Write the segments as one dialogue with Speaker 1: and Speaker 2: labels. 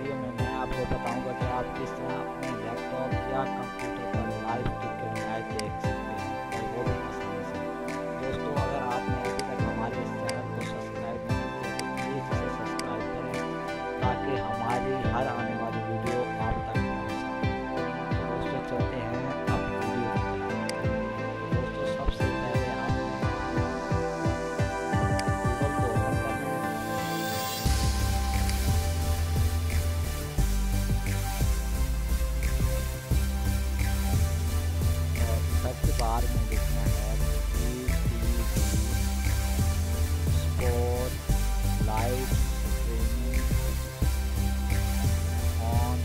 Speaker 1: Video में मैं आपको बताऊंगा कि आप किस तरह अपने लैपटॉप या कंप्यूटर पर लाइव क्रिकेट मैच देख सकते हैं और वो भी आसानी से। दोस्तों, अगर आपने अभी तक हमारे इस चैनल को सब्सक्राइब नहीं किया तो प्लीज़ इसे सब्सक्राइब करें ताकि हमारी हर आने वाली वीडियो आप तक पहुँच सके। तो दोस्तों, चलते हैं अब वीडियो की तरफ। दोस्तों, सबसे पहले आपने गूगल को ओपन करना है और सर्च बार में लिखना है PTV sport live streaming on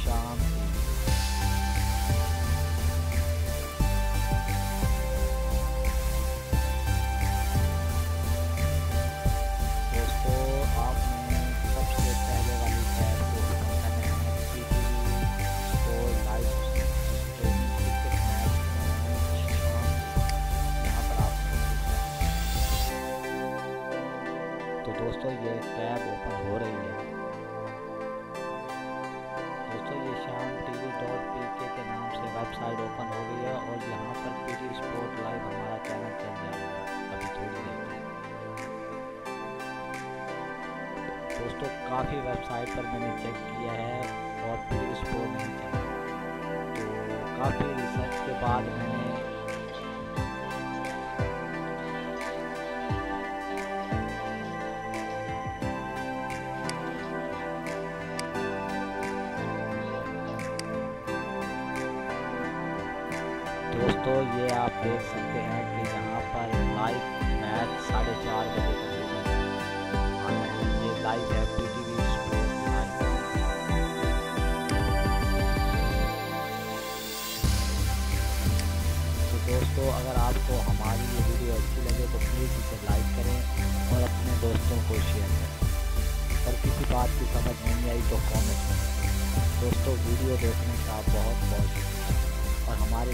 Speaker 1: शाम टीवी। दोस्तों, आपने सबसे पहले वाली टैब को ओपन करना है PTV sport live streaming cricket match on शाम। यहाँ पर आपने तो दोस्तों ये टैब ओपन हो रही है। दोस्तों, ये शाम TV.pk के नाम से वेबसाइट ओपन हो गई है और यहाँ पर PTV स्पोर्ट लाइव हमारा चैनल चल जाएगा अभी थोड़ी देर में। दोस्तों, काफ़ी वेबसाइट पर मैंने चेक किया है और PTV स्पोर्ट नहीं चला, तो काफ़ी रिसर्च के बाद मैंने दोस्तों ये आप देख सकते हैं कि यहाँ पर लाइव मैच 4:30 बजे तक आना है। ये लाइव है PTV स्पोर्ट लाइव। तो दोस्तों, अगर आपको हमारी ये वीडियो अच्छी लगे तो प्लीज़ इसे लाइक करें और अपने दोस्तों को शेयर करें। और किसी बात की समझ नहीं आई तो कमेंट करें। दोस्तों, वीडियो देखने का बहुत बहुत शुक्रिया और हमारे